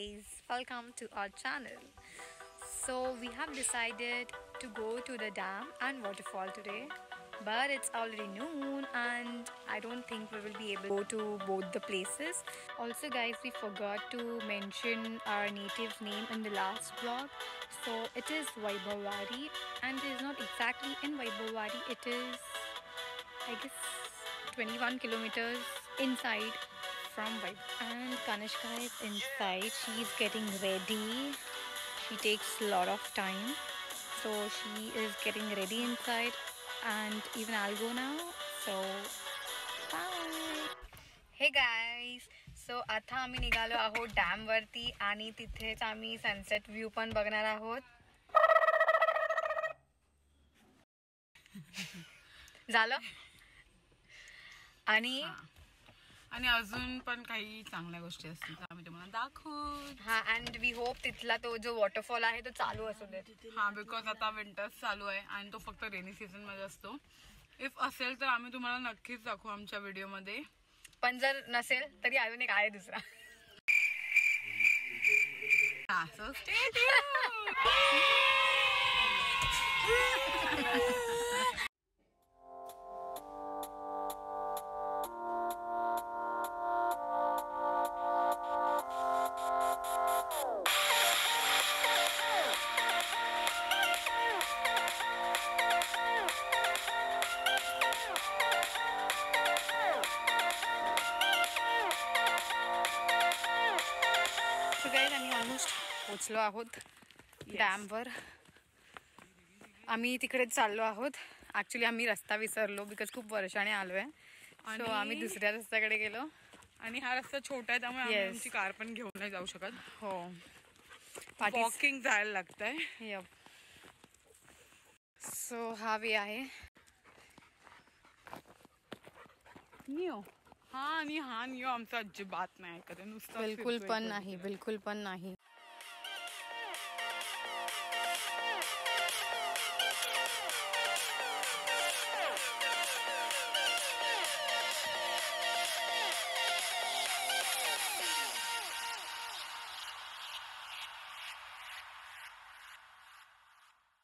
guys, welcome to our channel. So we have decided to go to the dam and waterfall today, but it's already noon and I don't think we will be able to go to both the places. Also guys, we forgot to mention our native name in the last vlog. So it is Vaibhavwadi and it is not exactly in Vaibhavwadi, it is I guess 21 kilometers inside from Vaibhav. And Kanishka is inside. She's getting ready. She takes a lot of time. So she is getting ready inside. And even I'll go now. So bye. Hey guys. So आता आम्ही निघालो आहोत dam वरती आणि तिथेच आम्ही sunset view पण बघणार आहोत. झालं आणि अजून पण काही चांगल्या गोष्टी असतील तर आम्ही तुम्हाला दाखवू. हा अँड वी होप तिथला तो जो वॉटरफॉल आहे तो चालू असू दे. हा बिकॉज आता विंटर्स चालू आहे आणि तो फक्त रेनी सीझन मध्ये असतो. इफ असेल तर आम्ही तुम्हाला नक्कीच दाखवू आमच्या व्हिडिओ मध्ये. पण जर नसेल तरी अजून एक आहे दुसरा. So stay tuned. आम्ही ऑलमोस्ट पोचलो आहोत डॅमवर. आम्ही तिकडेच चाललो आहोत. ऍक्च्युली आम्ही रस्ता विसरलो बिकॉज खूप वर्षाने आलोय. सो आम्ही दुसऱ्या रस्त्याकडे गेलो आणि हा रस्ता छोटा आहे त्यामुळे आम्ही आमची कार पण घेऊन नाही जाऊ शकत. हो वॉकिंग जायला लागतंय. यप. सो हा वे आहे नियो. हा आणि हा नियो आमचा अजिबात नाही ऐकत. नुसतं बिलकुल पण नाही, बिलकुल पण नाही.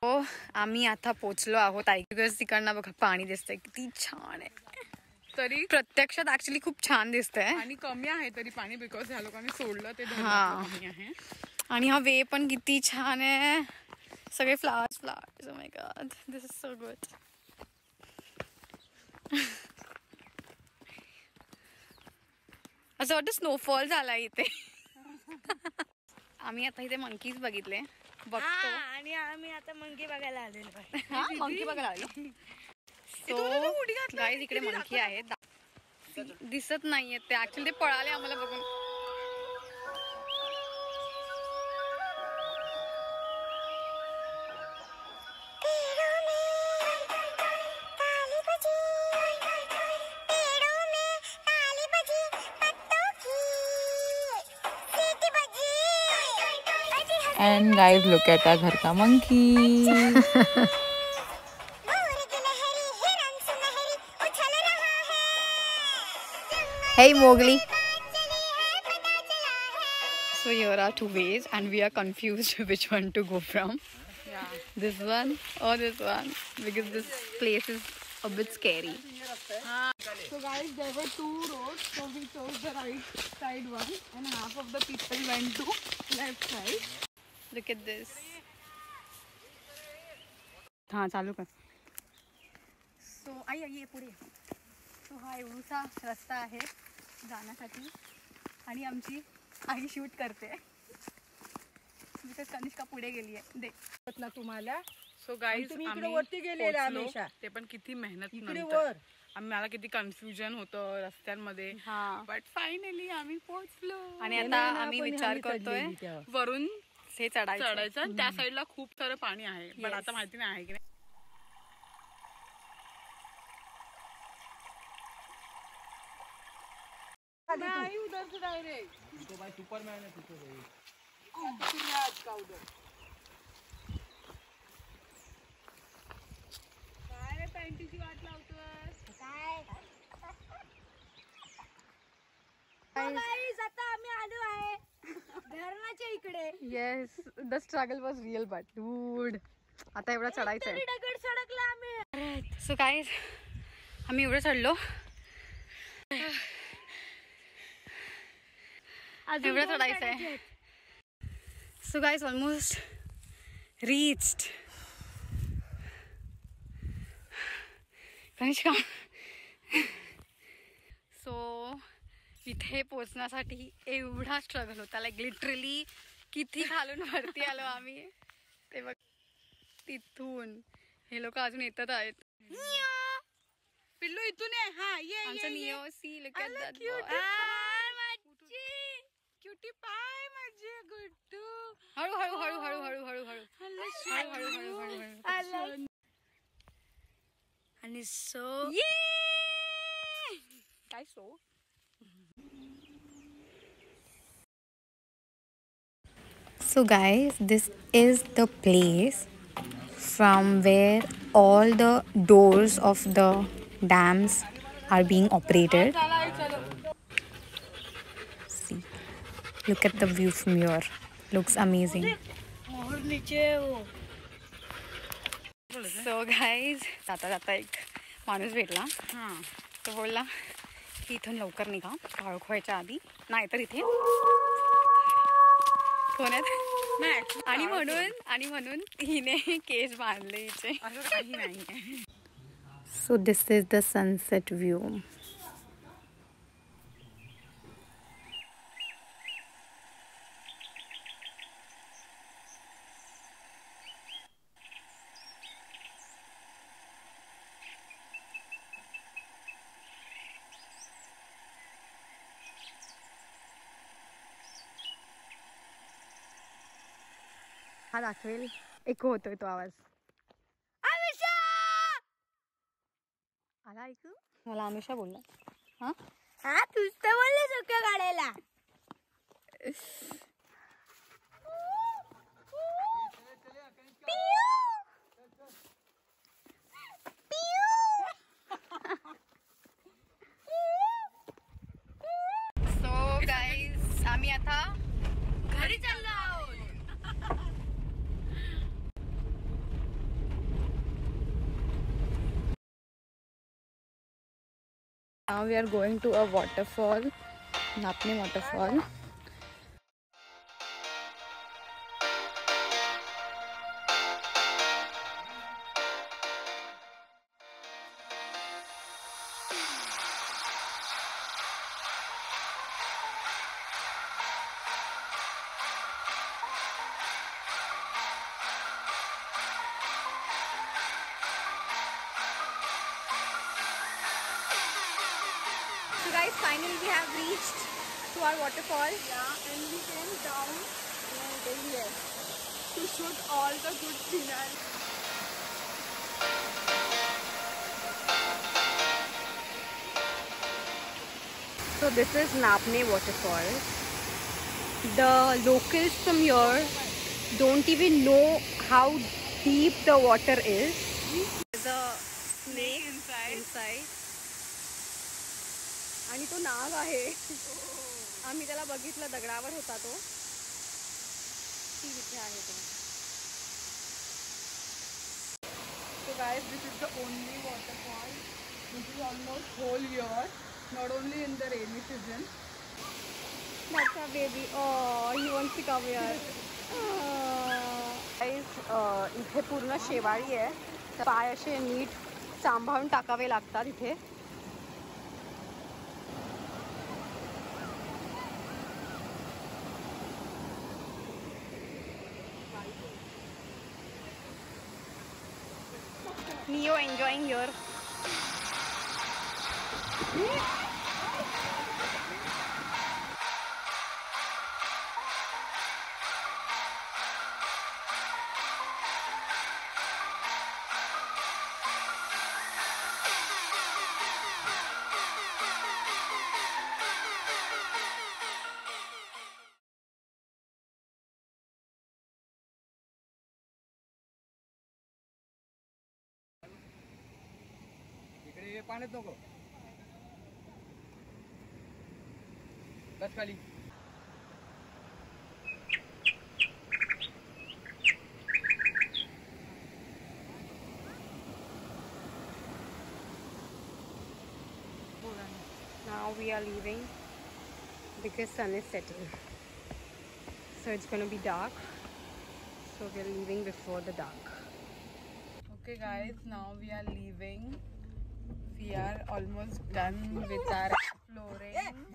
हो आम्ही आता पोचलो आहोत. बिकॉज तिकडनं बघा पाणी दिसतंय किती छान आहे. तरी प्रत्यक्षात ऍक्च्युली खूप छान दिसतंय आणि कमी आहे तरी पाणी बिकॉज ह्या लोकांनी सोडलं ते कमी आहे. आणि हा वे पण किती छान आहे. सगळे flowers. Oh my God this is so good. असं वाटतं स्नोफॉल झाला इथे. आम्ही आता इथे मंकीज बघितले बघतो आणि आम्ही आता मंकी बघायला आलेलो. मंकी बघायला आलो. सो गाईज इकडे मंकी आहेत. दिसत नाहीये ते ऍक्च्युली ते पळाले आम्हाला बघून. And guys, look at our घर का monkey. Hey Mowgli. So here are two ways and we are confused which one to go from. Yeah. This one or this one because this place is a bit scary. So guys, there were two roads, so we chose the right side one and half of the people went to left side. Look at this. हाँ चालू कर. So आई पुढे. So हा एवढा रस्ता आहे जाण्यासाठी आणि आमची आई शूट करते बिकॉज कनिष्का पुढे गेली आहे. देख ना तुम्हाला. सो गाईज आम्ही वरती गेलेले हमेशा. ते पण किती मेहनत इकडे नंतर. वर आम्हाला किती कन्फ्युजन होतं रस्त्यांमध्ये. बट फायनली आम्ही पोहोचलो. आणि आता आम्ही विचार करतोय वरून हे चढायचं. त्या साईडला खूप सारं पाणी आहे पण आता माहिती नाही आहे की नाही. नहीं उधर से डायरेक्ट तो भाई सुपरमैन है पीछे का उधर. काय पॅन्टीची वाट लावतोय काय. गाईस आता आम्ही आलो आहे धरणाच्या इकडे yes the struggle was real but dude आता एवढा चढायचं आहे. दगड सडकला आम्ही. सो काय आम्ही एवढं चढलो एवढं चढायचं आहे. So guys almost reached. Kanishka so इथे पोचण्यासाठी एवढा स्ट्रगल होता लाईक लिटरली किती खालून वरती आलो आम्ही ते बघ. तिथून हे लोक अजून येतात आहेत. पिल्लू इथून आहे. हा ये आमचं नियो see look at that cutie pie माझे गुड्डू. हळू हळू हळू हळू हळू हळू हळू हळू हळू हळू हळू. आणि सो काय सो So guys, this is the place from where all the doors of the dams are being operated. See, look at the view from here. Looks amazing. और नीचे वो सो गाईज जाता जाता एक माणूस भेटला. तो बोलला की इथून लवकर निघा काळोख व्हायच्या आधी नाहीतर इथे पुण्यात आणि म्हणून हिने केस बांधले हिचे. असं काही नाही. So this is the sunset view. हा दाखवेल एक होतोय तो आवाज. आला ऐकू मला अमिषा बोलला. हा तूच तर बोलले सुक्या काढायला. सो गाईज आम्ही आता घरी चाललो आहोत. Now we are going to a waterfall, Napne waterfall. So guys, finally we have reached to our waterfall. Yeah, and we came down here to shoot all the good scenery. So this is Napne waterfall. The locals from here don't even know how deep the water is. There's a snake inside. आणि तो नाग आहे. आम्ही त्याला बघितलं दगडावर होता तो. इथे आहे तो. So guys, this is the only waterfall which is almost whole year, not only in the rainy season. That's our baby. Oh, he wants to come here. Guys, इथे पूर्ण शेवाळी आहे. तर पाय असे नीट सांभाळून टाकावे लागतात इथे. Neo enjoying here. इकडे पाण्यात नको बस खाली. are leaving because sun is setting. So it's gonna be dark. So we're leaving before the dark. Okay guys, now we are leaving. We are almost done with our exploring.